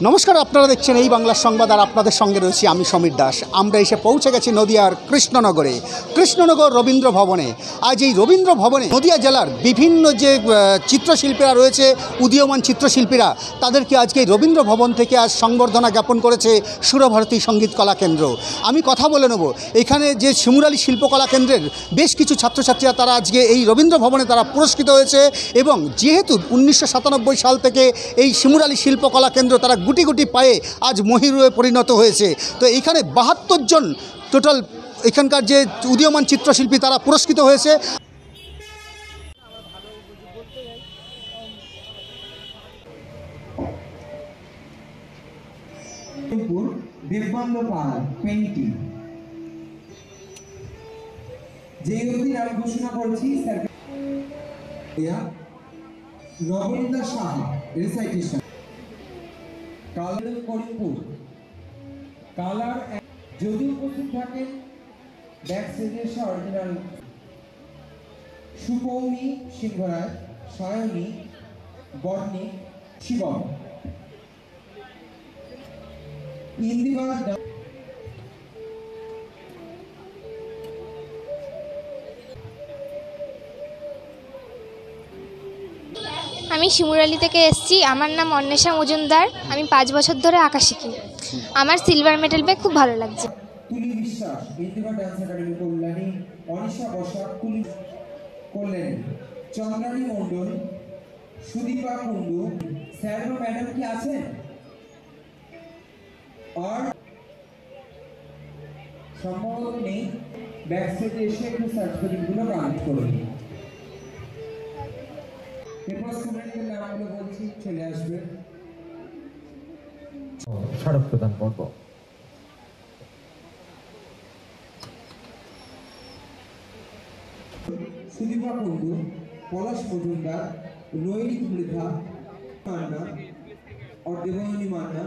নমস্কার, আপনারা দেখছেন এই বাংলার সংবাদ আর আপনাদের সঙ্গে রয়েছি আমি সমীর দাস। আমরা এসে পৌঁছে গেছি নদিয়ার কৃষ্ণনগরে, কৃষ্ণনগর রবীন্দ্র ভবনে। আজ এই রবীন্দ্র ভবনে নদিয়া জেলার বিভিন্ন যে চিত্রশিল্পীরা রয়েছে, উদীয়মান চিত্রশিল্পীরা, তাদেরকে আজকে এই রবীন্দ্র ভবন থেকে আজ সংবর্ধনা জ্ঞাপন করেছে সুরভারতী সঙ্গীত কলা কেন্দ্র। আমি কথা বলে নেব এখানে যে শিমুরালী শিল্পকলা কেন্দ্রের বেশ কিছু ছাত্রছাত্রীরা তারা আজকে এই রবীন্দ্র ভবনে তারা পুরস্কৃত হয়েছে। এবং যেহেতু 1997 সাল থেকে এই শিমুরালী শিল্পকলা কেন্দ্র তারা গুটি গুটি পায়ে আজ মহিরুহে পরিণত হয়েছে, তো এখানে 72 জন টোটাল এখানকার যে উদীয়মান চিত্রশিল্পী তারা পুরস্কৃত হয়েছে। দেববন্ধ পাল পেইন্টিং যে অবধি নাম ঘোষণা করেছি Nabanita Saha recitation colour Karimpur colour যদি উপস্থিত থাকেন ব্যাক স্টেজের অরিজিনাল সুপৌমি সিংহরায় সায়নী বর্ণী শিবম ইন্দিরা। আমি শিমুরালী থেকে এসেছি। আমার নাম অন্বেষা মজুমদার। আমি 5 বছর ধরে আঁকা শিখি। আমার সিলভার মেডেল পেয়ে খুব ভালো লাগছে। তুলি বিশ্বাস ইন্দিরা ডান্স একাডেমি কল্যাণী, অনিশা বসাক তুলি কল্যাণী, চন্দ্রানী মণ্ডল, সুদীপা কুণ্ডু। স্যার ও ম্যাডাম কি আছেন? আর সম্ভবত নেই, ব্যাকস্টেজে এসে একটু সার্টিফিকেটগুলো কালেক্ট করুন। এরপর স্টুডেন্টদের নামগুলো বলছি, চলে আসবে স্মারক প্রদান পর্ব। সুদীপা কুণ্ডু, পলাশ মজুমদার, রোহিণী মৃধা মান্না, দেবনী মান্না,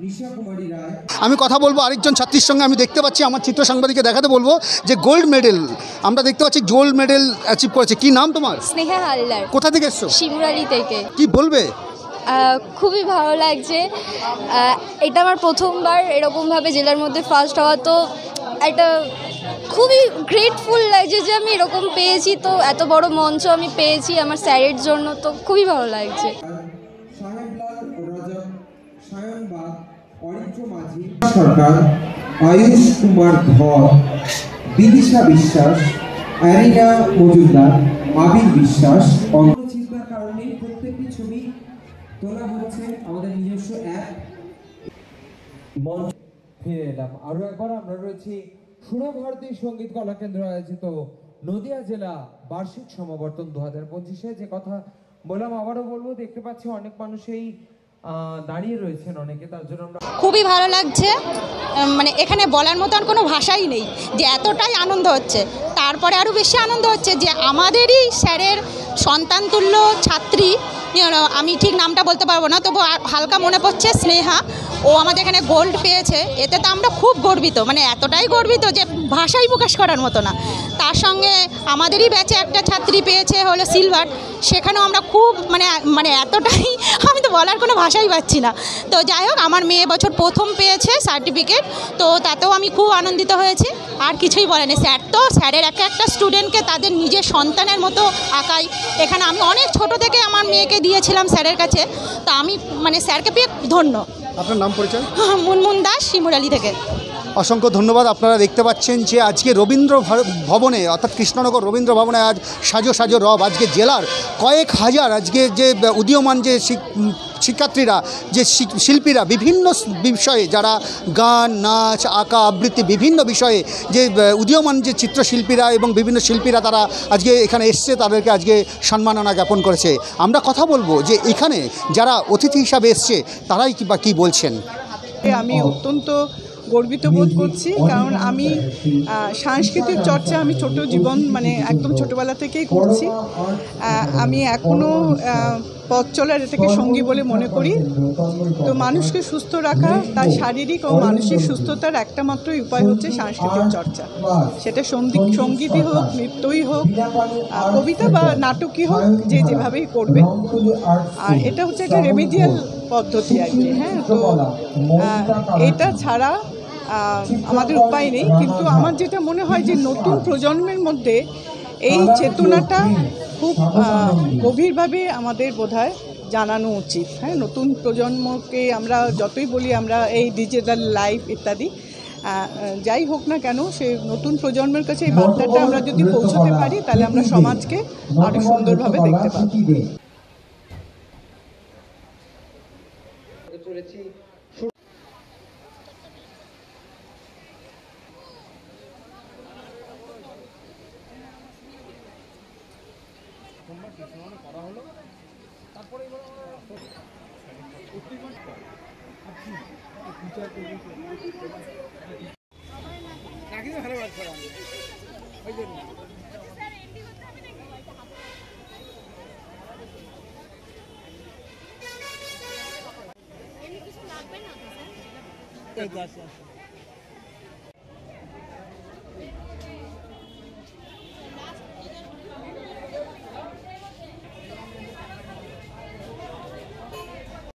নিশা কুমারী রায়। আমি কথা বলবো আরেকজন ছাত্রীর সঙ্গে। আমি দেখতে পাচ্ছি, আমার চিত্র সাংবাদিককে দেখাতে বলবো যে গোল্ড মেডেল আমরা দেখতে পাচ্ছি, গোল্ড মেডেল অ্যাচিভ করেছে। কি নাম তোমার? স্নেহা হালদার। কোথা থেকে এসছো? শিমুরালী থেকে। কি বলবে? খুবই ভালো লাগছে। এটা আমার প্রথমবার এরকমভাবে জেলার মধ্যে ফার্স্ট হওয়া, তো একটা খুবই গ্রেটফুল লাগছে যে আমি এরকম পেয়েছি, তো এত বড় মঞ্চ আমি পেয়েছি আমার স্যারের জন্য, তো খুবই ভালো লাগছে। সাহেবলাল রজক, সায়নবাগ, অরিত্র মাঝি সরকার, আয়ুষ কুমার ধর, বিদিশা বিশ্বাস, অ্যারিনা মজুমদার, আবির বিশ্বাস। চিন্তার কারণে প্রত্যেকটি ছবি তোলা হচ্ছে আমাদের নিজস্ব অ্যাপ মঞ্চ। ফিরে এলাম আরো একবার। আমরা রয়েছি সুরভারতী সঙ্গীত কলা কেন্দ্র আয়োজিত নদিয়া জেলা বার্ষিক সমাবর্তন 2025-এ। যে কথা বললাম আবারও বলবো, দেখতে পাচ্ছি অনেক মানুষই দাঁড়িয়ে রয়েছেন অনেকে, তার জন্য আমরা খুবই ভালো লাগছে। মানে এখানে বলার মতন কোনো ভাষাই নেই যে এতটাই আনন্দ হচ্ছে। তারপরে আরও বেশি আনন্দ হচ্ছে যে আমাদেরই স্যারের সন্তানতুল্য ছাত্রী, আমি ঠিক নামটা বলতে পারবো না, তবু হালকা মনে পড়ছে, স্নেহা, ও আমাদের এখানে গোল্ড পেয়েছে। এতে তো আমরা খুব গর্বিত, মানে এতটাই গর্বিত যে ভাষাই প্রকাশ করার মতো না। তার সঙ্গে আমাদেরই ব্যাচে একটা ছাত্রী পেয়েছে হলো সিলভার, সেখানেও আমরা খুব মানে এতটাই, আমি তো বলার কোনো ভাষাই পাচ্ছি না। তো যাই হোক, আমার মেয়ে বছর প্রথম পেয়েছে সার্টিফিকেট, তো তাতেও আমি খুব আনন্দিত হয়েছি। আর কিছুই বলেনি স্যার, তো স্যারের একটা স্টুডেন্টকে তাদের নিজের সন্তানের মতো আঁকাই। এখানে আমি অনেক ছোট থেকে আমার মেয়েকে দিয়েছিলাম স্যারের কাছে, তো আমি স্যারকে পেয়ে ধন্য। আপনার নাম পরিচয়? মুনমুন দাস, শিমুরালী থেকে। অসংখ্য ধন্যবাদ। আপনারা দেখতে পাচ্ছেন যে আজকে রবীন্দ্র ভবনে অর্থাৎ কৃষ্ণনগর রবীন্দ্র ভবনে আজ সাজো সাজো রব। আজকে জেলার কয়েক হাজার আজকে যে উদীয়মান যে শিক্ষার্থীরা, যে শিল্পীরা বিভিন্ন বিষয়ে, যারা গান, নাচ, আঁকা, আবৃত্তি, বিভিন্ন বিষয়ে যে উদীয়মান যে চিত্রশিল্পীরা এবং বিভিন্ন শিল্পীরা তারা আজকে এখানে এসছে, তাদেরকে আজকে সম্মাননা জ্ঞাপন করেছে। আমরা কথা বলবো যে এখানে যারা অতিথি হিসাবে এসছে তারাই বা কী বলছেন। আমি অত্যন্ত গর্বিত বোধ করছি, কারণ আমি সাংস্কৃতিক চর্চা আমি একদম ছোটোবেলা থেকেই করছি। আমি এখনও পথ চলার এটাকে সঙ্গী বলে মনে করি। তো মানুষকে সুস্থ রাখা, তার শারীরিক ও মানসিক সুস্থতার একটা মাত্রই উপায় হচ্ছে সাংস্কৃতিক চর্চা। সেটা সঙ্গীতই হোক, নৃত্যই হোক, কবিতা বা নাটকই হোক, যে যেভাবেই করবে। আর এটা হচ্ছে একটা রেমিডিয়াল পদ্ধতি আর কি। হ্যাঁ, তো এটা ছাড়া আমাদের উপায় নেই। কিন্তু আমার যেটা মনে হয় যে নতুন প্রজন্মের মধ্যে এই চেতনাটা খুব গভীরভাবে আমাদের বোধহয় জানানো উচিত। হ্যাঁ, নতুন প্রজন্মকে আমরা যতই বলি আমরা এই ডিজিটাল লাইফ ইত্যাদি, যাই হোক না কেন, সেই নতুন প্রজন্মের কাছে এই বার্তাটা আমরা যদি পৌঁছতে পারি তাহলে আমরা সমাজকে আরও সুন্দরভাবে দেখতে পাবো। ঠিক আছে।